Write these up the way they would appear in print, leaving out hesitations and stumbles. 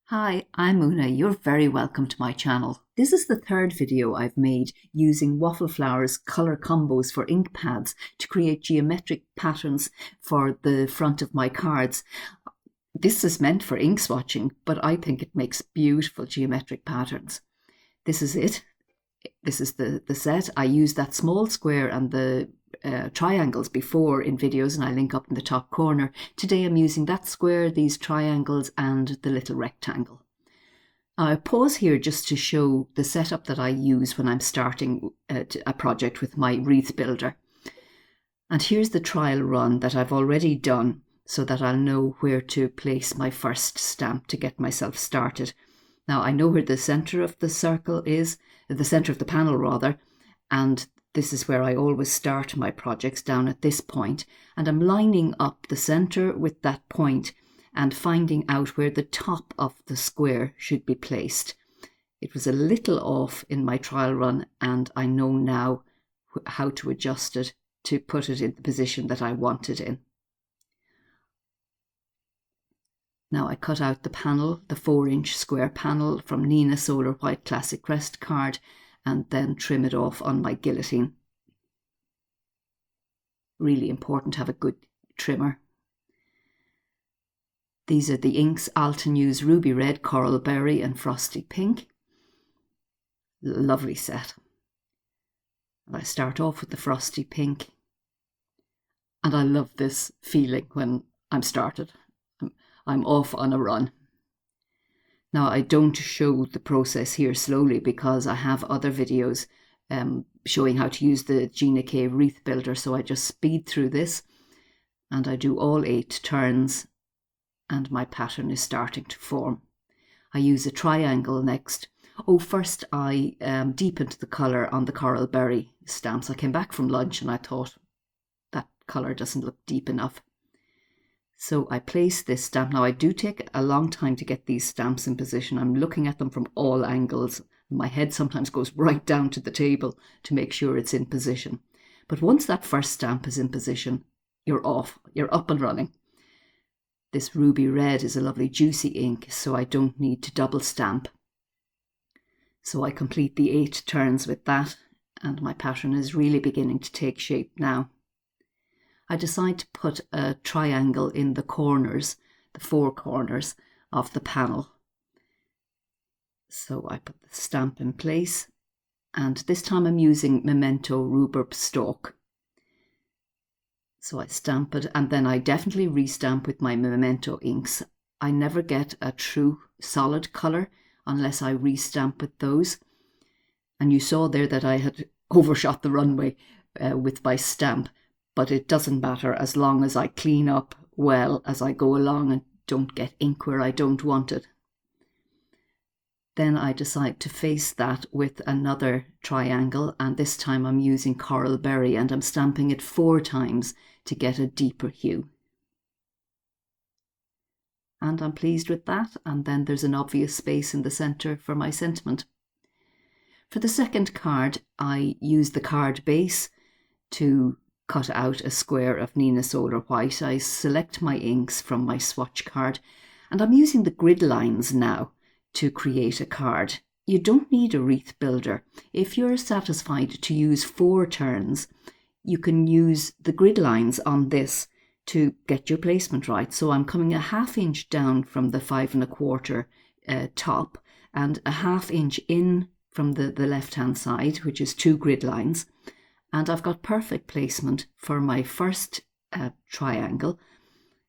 Hi, I'm Una. You're very welcome to my channel. This is the third video I've made using Waffle Flower's colour combos for Inkpads to create geometric patterns for the front of my cards. This is meant for ink swatching, but I think it makes beautiful geometric patterns. This is it. This is the set. I used that small square and the triangles before in videos, and I link up in the top corner. Today I'm using that square, these triangles, and the little rectangle. I pause here just to show the setup that I use when I'm starting a project with my Wreath Builder. And here's the trial run that I've already done so that I'll know where to place my first stamp to get myself started. Now I know where the centre of the circle is, the centre of the panel rather, and this is where I always start my projects, down at this point, and I'm lining up the centre with that point and finding out where the top of the square should be placed. It was a little off in my trial run, and I know now how to adjust it to put it in the position that I want it in. Now I cut out the panel, the 4-inch square panel from Nina Solar White Classic Crest card, and then trim it off on my guillotine. Really important to have a good trimmer. These are the inks, Altenew's Ruby Red, Coral Berry and Frosty Pink. Lovely set. I start off with the Frosty Pink, and I love this feeling when I'm started. I'm off on a run. Now I don't show the process here slowly because I have other videos showing how to use the Gina K Wreath Builder, so I just speed through this and I do all 8 turns and my pattern is starting to form. I use a triangle next. First I deepened the colour on the Coral Berry stamps. I came back from lunch and I thought that colour doesn't look deep enough. So I place this stamp. Now I do take a long time to get these stamps in position. I'm looking at them from all angles. My head sometimes goes right down to the table to make sure it's in position. But once that first stamp is in position, you're off. You're up and running. This Ruby Red is a lovely juicy ink, so I don't need to double stamp. So I complete the 8 turns with that, and my pattern is really beginning to take shape now. I decide to put a triangle in the corners, the 4 corners of the panel. So I put the stamp in place, and this time I'm using Memento Rhubarb Stalk. So I stamp it, and then I definitely restamp with my Memento inks. I never get a true solid colour unless I restamp with those. And you saw there that I had overshot the runway with my stamp. But it doesn't matter as long as I clean up well as I go along and don't get ink where I don't want it. Then I decide to face that with another triangle, and this time I'm using Coral Berry and I'm stamping it 4 times to get a deeper hue. And I'm pleased with that, and then there's an obvious space in the centre for my sentiment. For the second card, I use the card base to cut out a square of Nina Solar White. I select my inks from my swatch card, and I'm using the grid lines now to create a card. You don't need a Wreath Builder. If you're satisfied to use 4 turns, you can use the grid lines on this to get your placement right. So I'm coming a 1/2 inch down from the 5 1/4 top, and a 1/2 inch in from the left hand side, which is 2 grid lines. And I've got perfect placement for my first triangle.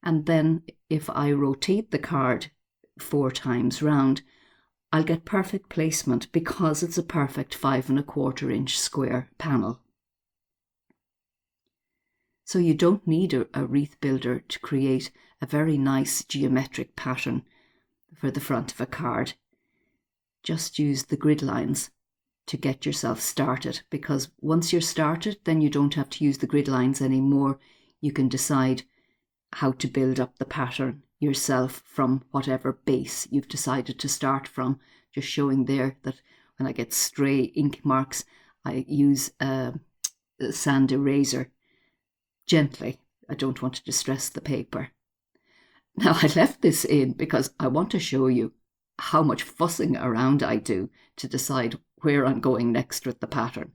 And then if I rotate the card 4 times round, I'll get perfect placement because it's a perfect 5 1/4 inch square panel. So you don't need a Wreath Builder to create a very nice geometric pattern for the front of a card. Just use the grid lines to get yourself started, because once you're started, then you don't have to use the grid lines anymore. You can decide how to build up the pattern yourself from whatever base you've decided to start from. Just showing there that when I get stray ink marks, I use a sand eraser gently. I don't want to distress the paper. Now I left this in because I want to show you how much fussing around I do to decide where I'm going next with the pattern.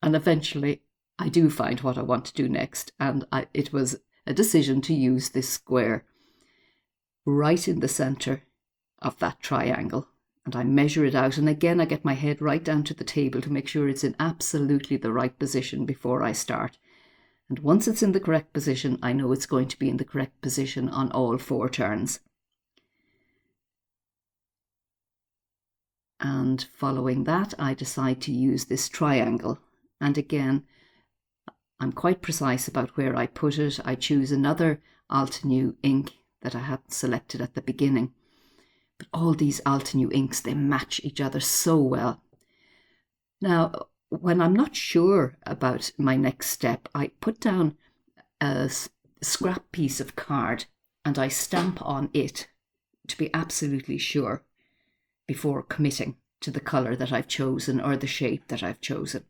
And eventually I do find what I want to do next, and it was a decision to use this square right in the center of that triangle. And I measure it out, and again I get my head right down to the table to make sure it's in absolutely the right position before I start. And once it's in the correct position, I know it's going to be in the correct position on all 4 turns. And following that, I decide to use this triangle. And again, I'm quite precise about where I put it. I choose another Altenew ink that I hadn't selected at the beginning. But all these Altenew inks, they match each other so well. Now, when I'm not sure about my next step, I put down a scrap piece of card and I stamp on it to be absolutely sure before committing to the colour that I've chosen or the shape that I've chosen.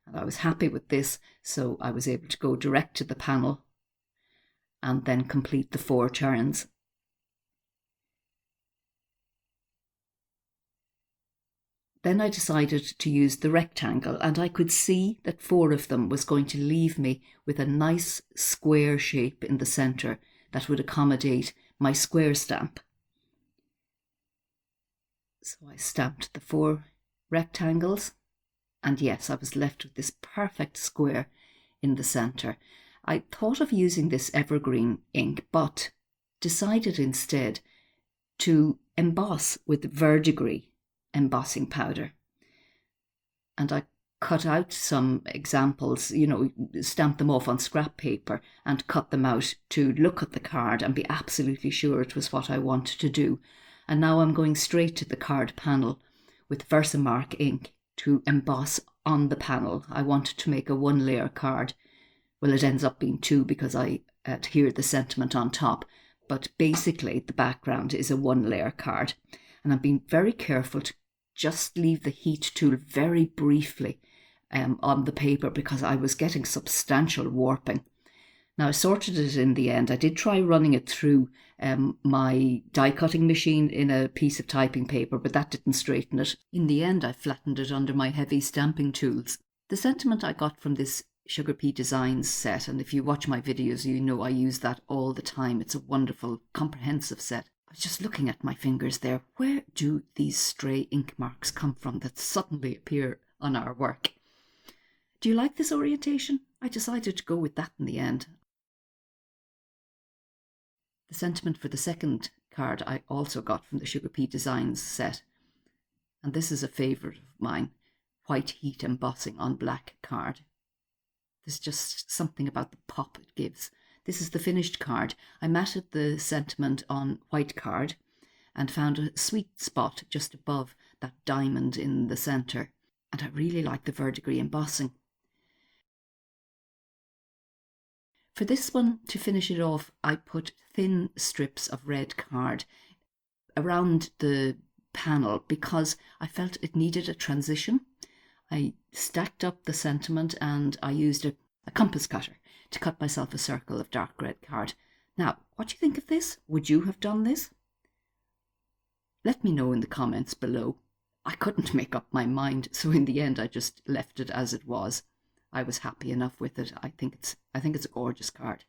And I was happy with this, so I was able to go direct to the panel and then complete the 4 turns. Then I decided to use the rectangle, and I could see that 4 of them was going to leave me with a nice square shape in the centre that would accommodate my square stamp. So I stamped the 4 rectangles, and yes, I was left with this perfect square in the centre. I thought of using this evergreen ink, but decided instead to emboss with verdigris embossing powder. And I cut out some examples, stamp them off on scrap paper and cut them out to look at the card and be absolutely sure it was what I wanted to do. And now I'm going straight to the card panel with Versamark ink to emboss on the panel. I wanted to make a 1-layer card. Well, it ends up being 2 because I adhere the sentiment on top. But basically, the background is a 1-layer card. And I'm being very careful to just leave the heat tool very briefly on the paper because I was getting substantial warping. Now, I sorted it in the end. I did try running it through my die cutting machine in a piece of typing paper, but that didn't straighten it. In the end, I flattened it under my heavy stamping tools. The sentiment I got from this Sugar Pea Designs set, and if you watch my videos, you know I use that all the time. It's a wonderful, comprehensive set. I was just looking at my fingers there. Where do these stray ink marks come from that suddenly appear on our work? Do you like this orientation? I decided to go with that in the end. The sentiment for the second card I also got from the Sugar Pea Designs set. And this is a favourite of mine. White heat embossing on black card. There's just something about the pop it gives. This is the finished card. I matted the sentiment on white card and found a sweet spot just above that diamond in the centre. And I really like the verdigris embossing. For this one, to finish it off, I put thin strips of red card around the panel because I felt it needed a transition. I stacked up the sentiment and I used a compass cutter to cut myself a circle of dark red card. Now, what do you think of this? Would you have done this? Let me know in the comments below. I couldn't make up my mind, so in the end I just left it as it was. I was happy enough with it. I think it's a gorgeous card.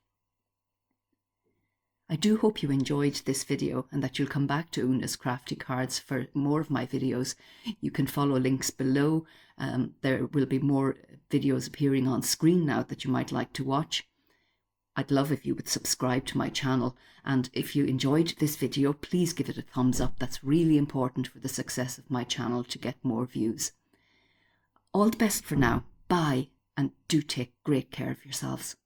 I do hope you enjoyed this video and that you'll come back to Una's Crafty Cards for more of my videos. You can follow links below. There will be more videos appearing on screen now that you might like to watch. I'd love if you would subscribe to my channel, and if you enjoyed this video, please give it a thumbs up. That's really important for the success of my channel to get more views. All the best for now. Bye, and do take great care of yourselves.